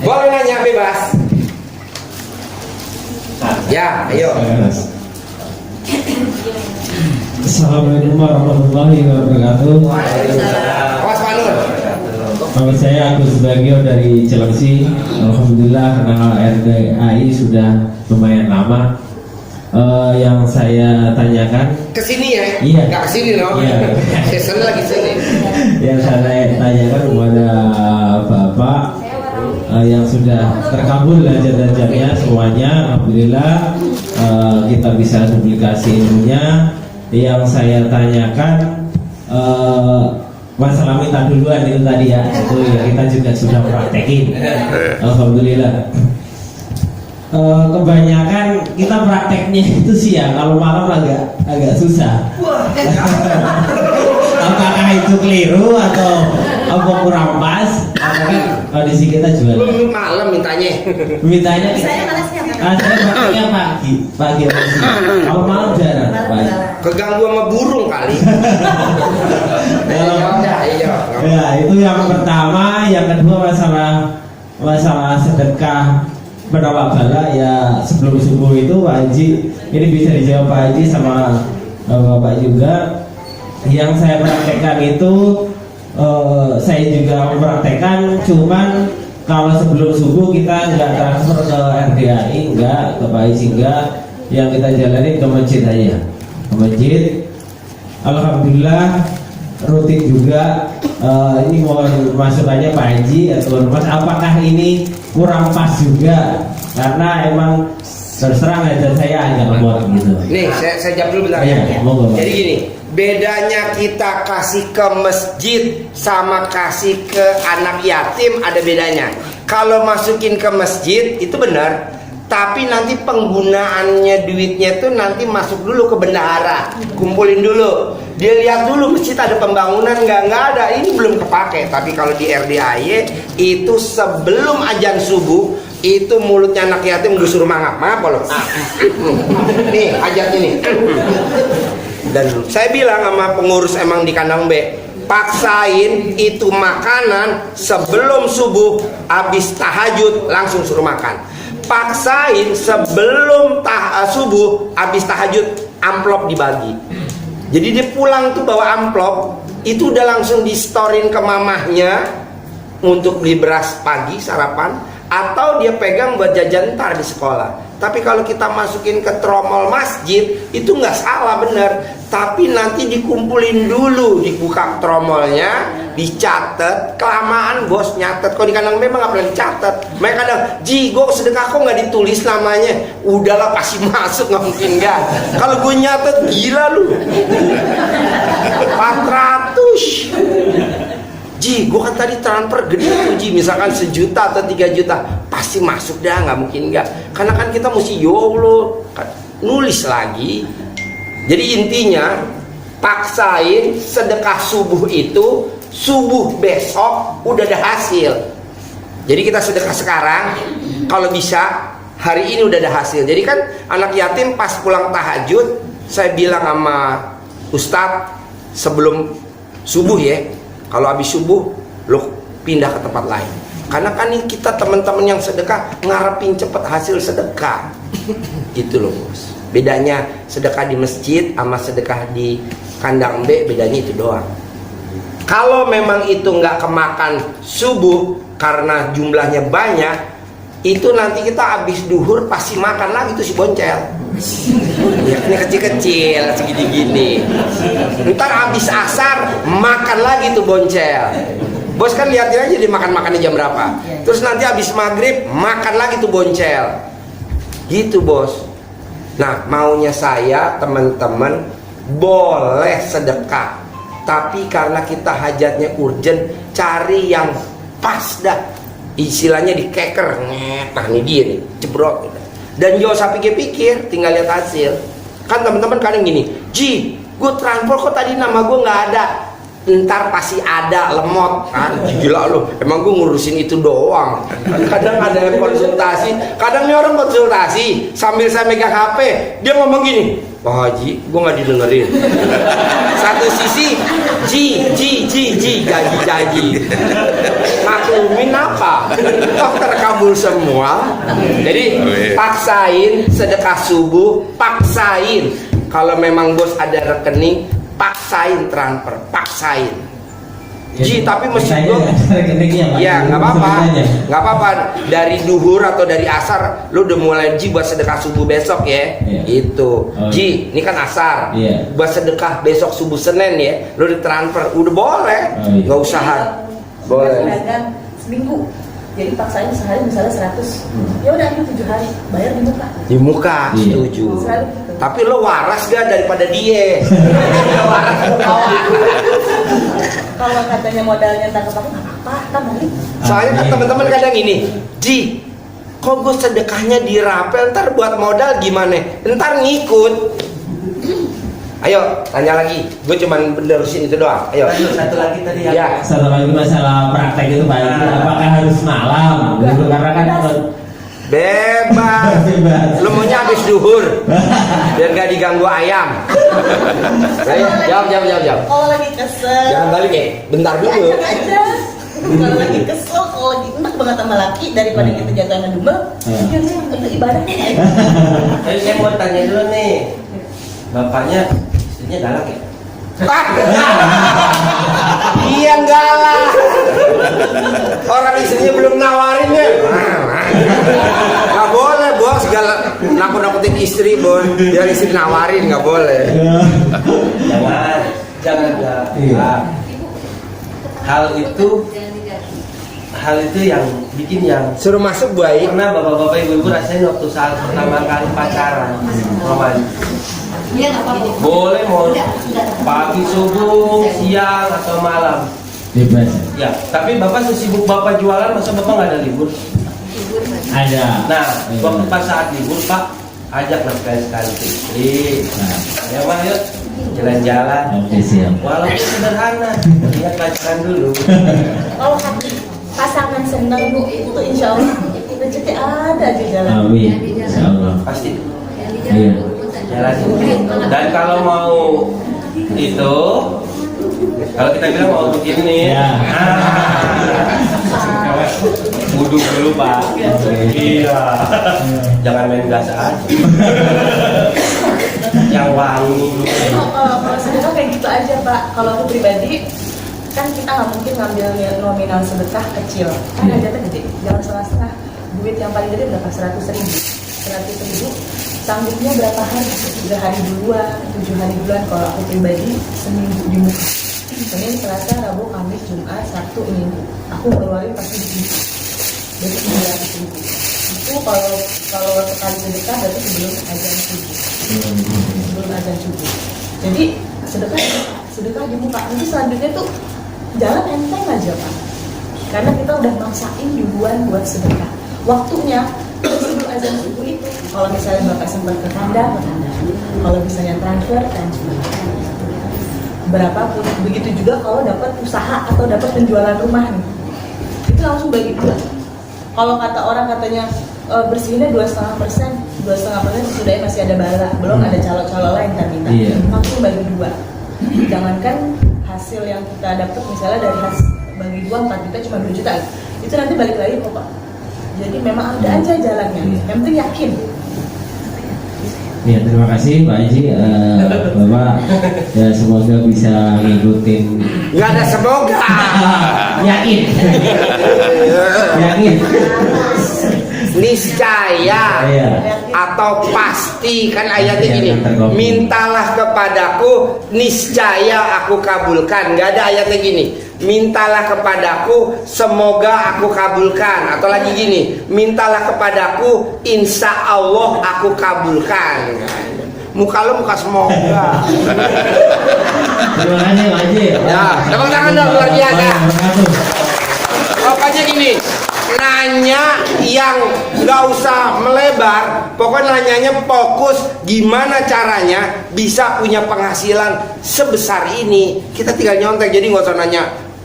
Boleh nanya bebas. Ya, ayo. Assalamualaikum warahmatullahi wabarakatuh. Awas Pak Nur. Nama saya Agus Bagio dari Cilengsi. Alhamdulillah kenal RDAI sudah lumayan lama. Yang saya tanyakan, Kesini ya? Iya. Nggak kesini loh. Iya. Season lagi sini. yang saya tanyakan kepada Bapak yang sudah terkabul hajat-hajatnya semuanya, alhamdulillah kita bisa duplikasi ilmunya. Yang saya tanyakan masalah minta duluan itu tadi ya, itu ya kita juga sudah praktekin, alhamdulillah. Kebanyakan kita prakteknya itu siang, kalau malam agak susah. Apakah itu keliru atau apa kurang pas? kan kondisi kita juga Lu malam mintanya. mintanya Saya malasnya kan. saya pakainya pagi masih. Kalau malam jarang pagi. Keganggu sama burung kali. Ya udah, iya. Ya itu yang pertama, yang kedua masalah sedekah menolak bala ya sebelum subuh itu Pak Haji, ini bisa dijawab Pak Haji sama Bapak juga. Yang saya praktekkan itu saya juga mempraktekkan, cuman kalau sebelum subuh kita nggak transfer ke RDAI, nggak ke Pak Haji, nggak, yang kita jalani ke masjid aja, ke masjid. Alhamdulillah rutin juga. Ini mohon masukannya Pak Haji atau Mas, apakah ini kurang pas juga karena emang terus terang aja saya agak lemot gitu. Nih, saya jawab dulu bentar. Iya, monggo, Pak. Jadi gini, bedanya kita kasih ke masjid sama kasih ke anak yatim ada bedanya. Kalau masukin ke masjid itu benar, tapi nanti penggunaannya duitnya itu nanti masuk dulu ke bendahara, kumpulin dulu. Dia lihat dulu masjid ada pembangunan nggak ada, ini belum kepake. Tapi kalau di RDAY itu sebelum azan subuh itu mulutnya anak yatim udah suruh mangap loh. Nih ajat ini. Dan saya bilang sama pengurus emang di kandang B, paksain itu makanan sebelum subuh, habis tahajud langsung suruh makan. Paksain sebelum subuh, habis tahajud amplop dibagi. Jadi dia pulang tuh bawa amplop, itu udah langsung di-storein ke mamahnya untuk beli beras pagi sarapan, atau dia pegang buat jajan ntar di sekolah. Tapi kalau kita masukin ke tromol masjid itu nggak salah bener, tapi nanti dikumpulin dulu, dibuka tromolnya, dicatat. Kelamaan bos nyatet, kalau di kandang memang nggak pernah dicatat. Mereka kadang, Ji, gue sedekah kok nggak ditulis namanya. Udahlah pasti masuk, nggak mungkin nggak. Kalau gue nyatet gila lu. 400. Ji, gue kan tadi transfer gede tuh Ji, misalkan 1 juta atau 3 juta, pasti masuk dah, nggak mungkin nggak. Karena kan kita mesti ya Allah nulis lagi. Jadi intinya paksain sedekah subuh itu subuh besok udah ada hasil. Jadi kita sedekah sekarang, kalau bisa hari ini udah ada hasil. Jadi kan anak yatim pas pulang tahajud, saya bilang sama Ustadz sebelum subuh ya, kalau habis subuh lo pindah ke tempat lain. Karena kan ini kita teman-teman yang sedekah ngarepin cepet hasil sedekah. Gitu loh bos. Bedanya sedekah di masjid sama sedekah di kandang B, bedanya itu doang. Kalau memang itu nggak kemakan subuh karena jumlahnya banyak, itu nanti kita habis duhur pasti makan lagi tuh si boncel. Ya, ini kecil-kecil segini-gini. Ntar habis asar makan lagi tuh boncel. Bos kan liatin aja dia makan-makannya jam berapa. Terus nanti habis maghrib makan lagi tuh boncel. Gitu bos. Nah maunya saya teman-teman boleh sedekah, tapi karena kita hajatnya urgent, cari yang pas dah. Istilahnya dikeker. Nah ini dia nih, cebrot. Dan jangan usah pikir-pikir, tinggal lihat hasil. Kan teman-teman kadang gini, Ji, gue transfer kok tadi nama gue nggak ada. Ntar pasti ada, lemot kan. Gila lu, emang gue ngurusin itu doang. Kadang ada yang konsultasi, kadang nih orang konsultasi sambil saya megang HP, dia ngomong gini, Pak Haji, gue nggak didengerin. Satu sisi, jaji. Maklumin apa? Toh terkabul semua. Jadi paksain sedekah subuh, paksain. Kalau memang bos ada rekening, paksain transfer, paksain. Ji, tapi mesti gue, ya nggak apa-apa. Dari duhur atau dari asar, lu udah mulai Ji buat sedekah subuh besok ya. Itu, Ji, ini kan asar, buat sedekah besok subuh Senin ya, lu ditransfer, udah boleh, nggak usah, boleh. Pedagang seminggu, jadi paksain sehari misalnya 100, ya udah ini 7 hari, bayar di muka. Di muka, setuju. Selalu gitu. Tapi lo waras gak daripada dia? Waras Kalau katanya modalnya tak kepake nggak apa-apa, tak balik. Soalnya kan teman-teman kadang gini, Ji, kok gue sedekahnya dirapel, ntar buat modal gimana? Ntar ngikut. Ayo, tanya lagi. Gue cuman nerusin itu doang. Ayo. Satu lagi tadi yang Ya. Satu lagi masalah praktek itu Pak Haji, apakah harus malam? Gitu, karena kan Bebas. Bebas. Lu maunya habis duhur. Biar gak diganggu ayam. Ayo, jawab. Kalau lagi kesel, Jangan balik ya. Bentar dulu. ajak aja. Kalau lagi kesel, kalau lagi enak banget sama laki daripada kita jaga sama dumel, ya itu ibadahnya. Tapi saya mau tanya dulu nih, bapaknya istrinya galak ya? Iya galak. Orang istrinya belum nawarin ya. Gak boleh bos, segala nakut-nakutin istri bos. Biar istri nawarin gak boleh. Jangan ya. Iya. Hal itu yang bikin yang Suruh masuk Bu Ai. pernah bapak-bapak ibu-ibu rasain waktu saat pertama kali pacaran romantis. Boleh mau pagi, subuh, siang atau malam. bebas. Ya, tapi bapak sesibuk bapak jualan, masa bapak nggak ada libur? Ada. Nah, waktu pas saat libur pak, ajaklah sekali-sekali ke istri. Nah, Ya pak, yuk jalan-jalan. oke siap. Walaupun sederhana, ingat pacaran dulu. Kalau hati pasangan senang bu, itu insya Allah rezeki ada di jalan. Amin. Insyaallah. Pasti Iya. jalan. Dan kalau mau itu, kalau kita bilang mau begini, Ya. wudhu dulu pak. Iya. Jangan main gas aja. Yang wangi. Kalau sedekah kayak gitu aja pak. Kalau aku pribadi kan kita nggak mungkin ngambil nominal sedekah kecil, kan hajatnya gede, jangan setengah-setengah. Duit yang paling gede berapa? 100.000 sanggupnya berapa hari? 3 hari duluan, 7 hari duluan. Kalau aku pribadi seminggu di muka, Senin, Selasa, Rabu, Kamis, Jumat, Sabtu, Minggu aku keluarin pasti di muka. Jadi 900.000 itu kalau sekali sedekah berarti sebelum azan subuh. Sebelum azan subuh. Jadi sedekah di muka. Nanti selanjutnya tuh jalan enteng aja pak. Karena kita udah maksain duluan buat sedekah. Waktunya sebelum azan subuh itu, kalau misalnya bapak sempat ke kandang, kalau misalnya transfer. Berapapun. Begitu juga kalau dapat usaha atau dapat penjualan rumah nih, itu langsung bagi dua. Kalau kata orang katanya bersihinnya 2,5%, 2,5% sesudahnya masih ada bala, belum ada calo-calo lain kan kita. Iya. Langsung bagi dua. Jangankan hasil yang kita dapat misalnya dari hasil bagi dua 4 juta cuma 2 juta, itu nanti balik lagi kok pak. Jadi memang ada aja jalannya. Yang penting yakin. Ya, terima kasih Pak Haji. Bapak ya semoga bisa ngikutin. Nggak ada semoga. Yakin. Yakin. Niscaya Iya. atau pasti kan ayatnya Iya, gini, tergolong. mintalah kepadaku niscaya aku kabulkan. Nggak ada ayatnya gini, mintalah kepadaku semoga aku kabulkan, atau lagi gini, mintalah kepadaku insya Allah aku kabulkan. Muka lo muka semoga. Terima kasih Pak Haji. Ya, tepuk tangan dong, luar biasa. Pokoknya gini, nanya yang nggak usah melebar, pokoknya nanyanya fokus gimana caranya bisa punya penghasilan sebesar ini. Kita tinggal nyontek, jadi nggak usah nanya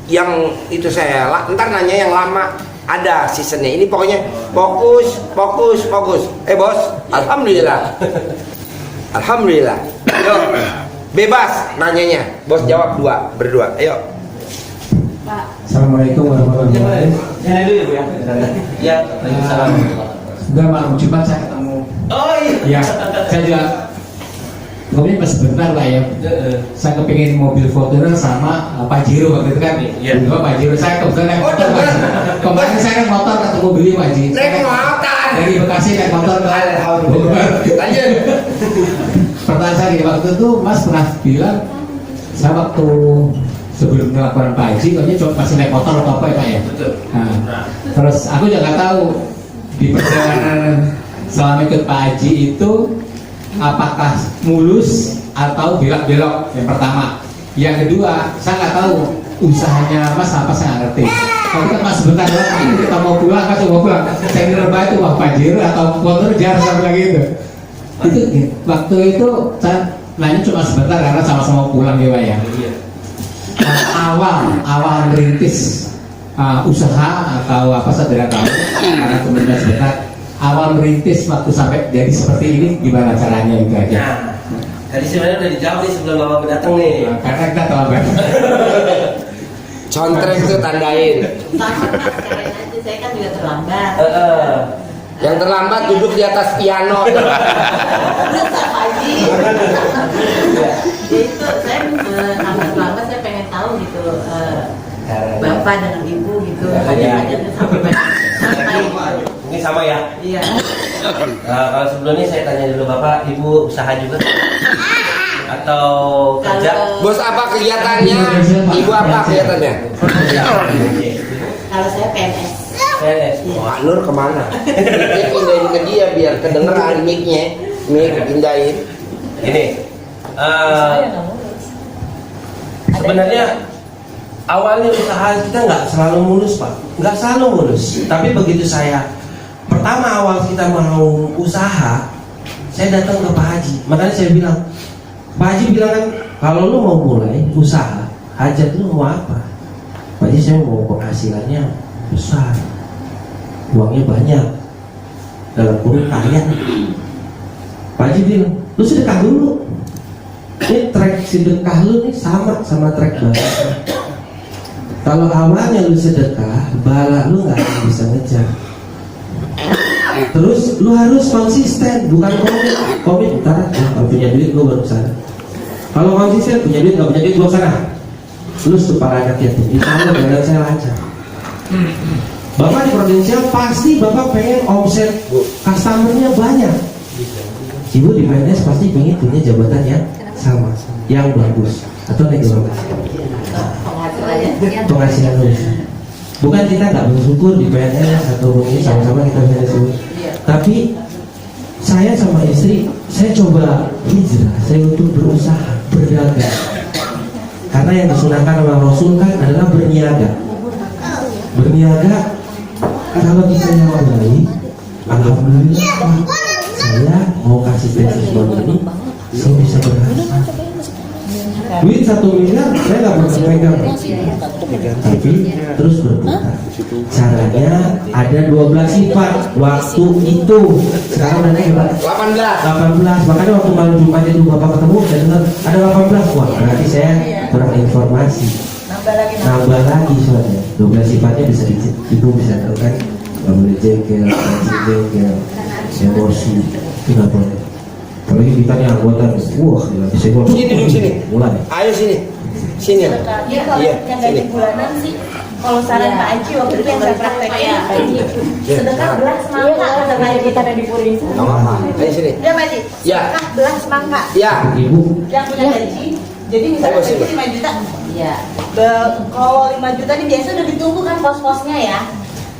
yang itu saya ntar nanya yang lama, ada seasonnya. Ini pokoknya fokus. Bos, alhamdulillah. Alhamdulillah. Yuk, bebas nanyanya. Bos jawab berdua. Ayo. Assalamualaikum warahmatullahi wabarakatuh. Ya dulu ya bu ya. Ya, waalaikumsalam. Enggak malam Jumat saya ketemu. Oh iya. Ya, saya juga ngobrol pas sebentar lah ya. Saya kepingin mobil Fortuner sama Pajero waktu itu kan. Iya. Dua Pajero. Saya kebetulan naik motor. Mas. Kemarin saya naik motor ketemu beli Pak Haji. Naik motor. Dari Bekasi naik motor ke Bogor. Lanjut. Pertanyaan saya gini, waktu itu Mas pernah bilang saya waktu sebelum melakukan Pak Haji, kayaknya cuma masih naik motor atau apa ya Pak ya? Betul. Nah, terus aku juga nggak tahu di perjalanan selama ikut Pak Haji itu apakah mulus atau belok-belok yang pertama. Yang kedua, saya nggak tahu usahanya Mas apa, saya nggak ngerti. Kalau kita Mas sebentar lagi kita mau pulang, kan mau pulang. Saya ngerba itu wah Pajero atau motor jarang sampai lagi itu. Itu waktu itu saya nanya cuma sebentar karena sama-sama pulang ya Pak ya. Iya. Awal merintis usaha atau apa saya tidak tahu karena kemudian sebentar. Awal merintis waktu sampai jadi seperti ini gimana caranya itu aja? Nah, tadi sebenarnya udah dijawab nih sebelum Bapak datang nih. Nah, karena kita terlambat. Contrek tuh tandain. Sama kalian aja, saya kan juga terlambat. Yang terlambat duduk di atas piano. Sama Haji. Ya itu saya terlambat saya pengen tahu gitu bapak dengan ibu gitu hajatnya sampai Mungkin sama ya. iya. Kalau sebelumnya saya tanya dulu Bapak, Ibu usaha juga atau kerja? Bos apa kegiatannya? Ibu apa kegiatannya? Kalau saya PNS. PNS. Wah, Nur kemana? Mic pindahin ke dia biar kedengeran mic-nya. Mic pindahin. Gini, sebenarnya awalnya usaha kita nggak selalu mulus Pak, nggak selalu mulus. Tapi begitu saya pertama awal kita mau usaha, saya datang ke Pak Haji. Makanya saya bilang, Pak Haji bilang kan, kalau lu mau mulai usaha, hajat lu mau apa? Pak Haji, saya mau penghasilannya besar, uangnya banyak, dalam kurung kaya. Pak Haji bilang, lu sedekah dulu. Ini trek sedekah lu nih sama trek balas. Kalau awalnya lu sedekah, bala lu nggak akan bisa ngejar. Terus lu harus konsisten, bukan komit. Ntar kalau punya duit lu baru sana. Kalau konsisten punya duit nggak punya duit gua sana. Lu kepala anak yatim. Insya Allah jalan saya lancar. Bapak di Provinsial pasti bapak pengen omset customernya banyak. Ibu di PNS pasti pengen punya jabatan yang sama, yang bagus atau naik jabatan. Penghasilan nulis. Bukan kita nggak bersyukur di PNS atau ini sama-sama kita bersyukur. Tapi saya sama istri, saya coba hijrah, saya untuk berusaha, berdagang. Karena yang disunahkan oleh Rasul kan adalah berniaga. Berniaga, kalau kita yang baik, alhamdulillah, saya mau kasih testimoni ini, saya bisa berhasil. Duit 1 miliar saya nggak pernah pegang, tapi terus berputar. Caranya ada 12 sifat waktu itu. Sekarang udah naik berapa? 18. Makanya waktu malam Jumat itu bapak ketemu saya dengar ada 18. Wah, berarti saya kurang informasi. Nambah lagi soalnya 12 sifatnya bisa ibu bisa tahu kan? Nggak boleh jengkel, emosi, itu nggak boleh. Apalagi kita nih anggota, wah, bisa gua. Sini duduk sini. Mulai. Ayo sini. Sini. Iya, kalau Iya, yang gaji bulanan sih, kalau saran Pak Haji waktu itu yang saya praktekin, sedekah belah semangka kata Pak Haji kita ada di Puri. Nggak apa-apa. Ayo sini. Ya Pak Haji, Ya. sedekah belah semangka. Ya. Ibu, Yang punya gaji, jadi misalnya Ayo, sini. gaji 5 juta. Iya. Kalau 5 juta ini biasa udah ditunggu kan pos-posnya ya.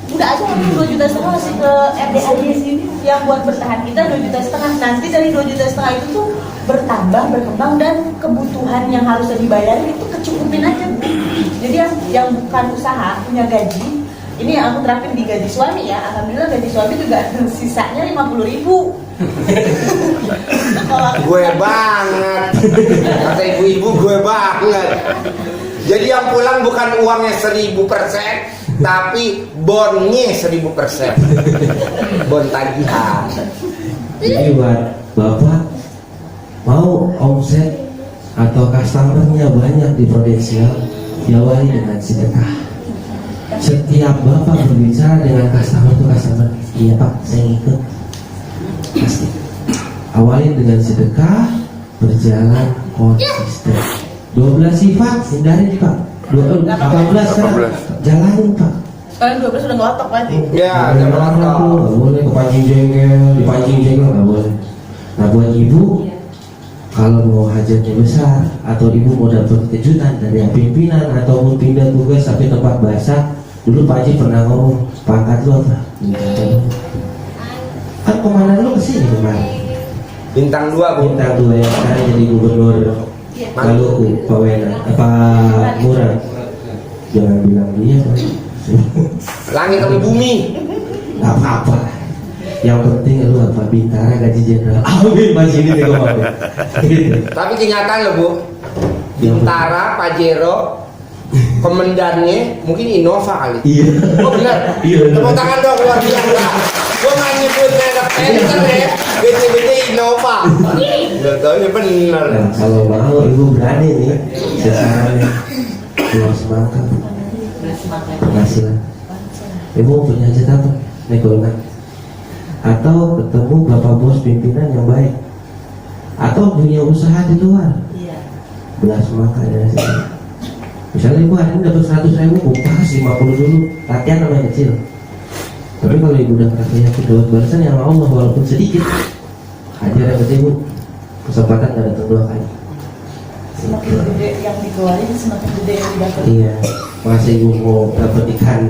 Udah aja ngomong 2,5 juta masih ke RDAD sini yang buat bertahan kita 2,5 juta. Nanti dari 2,5 juta itu tuh bertambah, berkembang dan kebutuhan yang harusnya dibayarin itu kecukupin aja. Jadi yang bukan usaha punya gaji, ini yang aku terapin di gaji suami ya. Alhamdulillah gaji suami juga sisanya 50.000. Gue banget. Kata ibu-ibu gue banget. Jadi yang pulang bukan uangnya 1000%, tapi bonnya 1000%. Bon tagihan. Jadi buat bapak mau omset atau customernya banyak di Provinsial, diawali dengan sedekah. Setiap bapak berbicara dengan customer, iya pak, saya ikut. Pasti. Awali dengan sedekah, berjalan konsisten. 12 sifat, hindarin pak. 18 kan? Jalanin pak. Sekarang 12 udah ngelotok berarti. Ya, Jangan jangan aku lupa. nggak boleh kepancing jengkel, dipancing jengkel nggak boleh. Nah buat ibu, kalau mau hajatnya besar atau ibu mau dapat kejutan dari pimpinan ataupun pindah tugas tapi tempat basah, dulu Pak Haji pernah ngomong, pangkat lu apa? Kan komandan lu kesini kemarin. Bintang 2 bu. Bintang 2 yang sekarang jadi gubernur Maluku, Pak Wena, Pak Murad. Jangan bilang dia Pak. Langit sama bumi. Nggak apa-apa. Yang penting lu apa Bintara gaji jenderal. Amin masih ini gue mau. Tapi kenyataan loh Bu, Bintara, Pajero, komandannya mungkin Innova kali. Iya. Oh benar. Iya. Tepuk tangan dong luar biasa. Gue nggak nyebut merek Panther ya, BC-BC Innova. Gak tau ya benar. Nah, kalau mau ibu berani nih, sesarannya keluar semangka, penghasilan. Ibu punya hajat apa? Naik golongan. Atau ketemu bapak bos pimpinan yang baik. Atau punya usaha di luar. Iya. Belas semangka dari situ. Misalnya ibu hari ini dapat 100.000, upah 50 dulu. Latihan namanya kecil. Tapi kalau ibu udah merasa yakin dapat balasan yang Allah walaupun sedikit, hajar yang kecil bu. Kesempatan gak datang 2 kali. Semakin gede yang dikeluarin, semakin gede yang didapat. Iya, masa ibu mau dapat ikan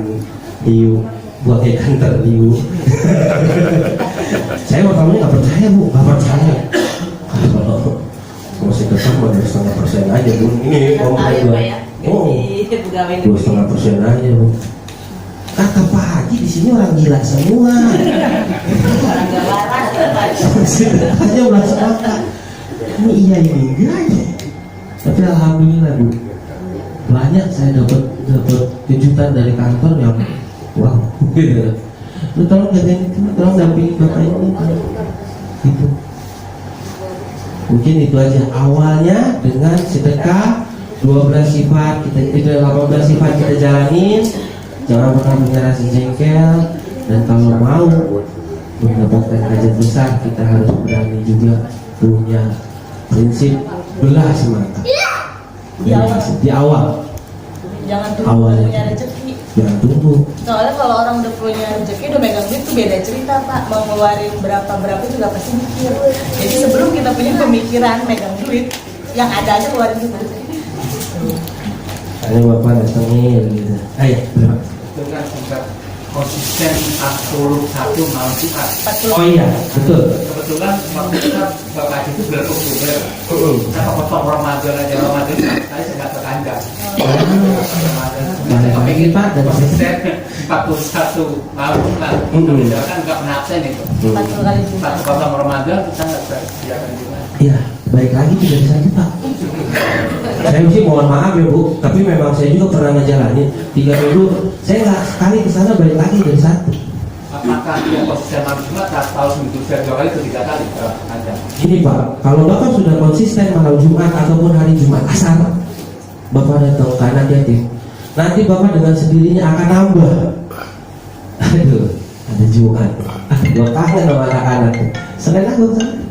hiu, buat ikan terhiu. Saya pertamanya nggak percaya bu, nggak percaya. Kalau masih tetap mau 2,5% aja bu. Ini ngomongnya dua. Oh, 2,5% aja bu. Kata Pak Haji di sini orang gila semua. Orang gak waras ya Pak. Hanya ulah semangka. Ini iya ini enggak aja. Tapi alhamdulillah bu, banyak saya dapat kejutan dari kantor yang wow gitu. Lu tolong jagain itu, tolong dampingi bapak ini gitu. Mungkin itu aja awalnya dengan sedekah 12 sifat kita 18 sifat kita jalanin. Jangan pernah menyerah jengkel. Dan kalau mau mendapatkan hajat besar, kita harus berani juga punya prinsip belah semangka di awal. Jangan tunggu Awalnya. punya rezeki. Jangan tunggu. Soalnya kalau orang udah punya rezeki, udah megang duit tuh beda cerita Pak. Mau ngeluarin berapa juga pasti mikir. Jadi sebelum kita punya pemikiran megang duit, yang ada aja keluarin dulu. Ada bapak datangin gitu. Ayo, berapa? Itu kan juga konsisten 41 malam Jumat. 40. Oh iya, betul. Kebetulan waktu itu kan Bapak Haji itu bulan Oktober. Saya potong Ramadan aja, Ramadan saya nggak terkandang. Balik lagi Pak dan Konsisten 41 malam Jumat. Kan nggak pernah absen itu. 40 kali Jumat. Satu potong Ramadan kita nggak bisa sediakan juga. Iya, baik lagi tidak bisa Pak. Saya sih mohon maaf ya Bu, tapi memang saya juga pernah ngejalanin 3 minggu. Saya nggak sekali ke sana balik lagi dari 1. Apakah dia konsisten malam Jumat atau seminggu bisa 2 kali atau 3 kali? Ada. Gini Pak, kalau Bapak sudah konsisten malam Jumat ataupun hari Jumat asar, Bapak datang ke anak yatim, nanti Bapak dengan sendirinya akan nambah. Aduh, ada Jumat. Gua kangen sama anak-anak. Senin aku sana.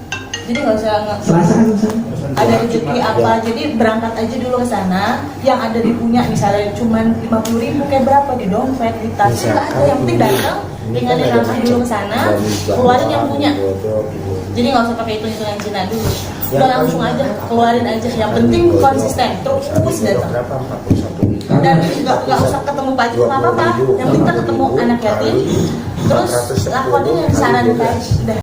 Jadi nggak usah Selasa aku sana. ada rezeki apa, jadi berangkat aja dulu ke sana. Yang ada dipunya misalnya cuman 50.000 kayak berapa di dompet, di tas, nggak ada. Yang penting datang, tinggal dilangkah dulu ke sana, keluarin yang punya. Jadi nggak usah pakai hitung-hitungan Cina dulu. Udah langsung aja, keluarin aja. Yang penting konsisten, terus datang. Dan nggak usah ketemu Pak Haji, nggak apa-apa. Yang penting kita ketemu anak yatim, terus lakukan yang saran Pak Haji.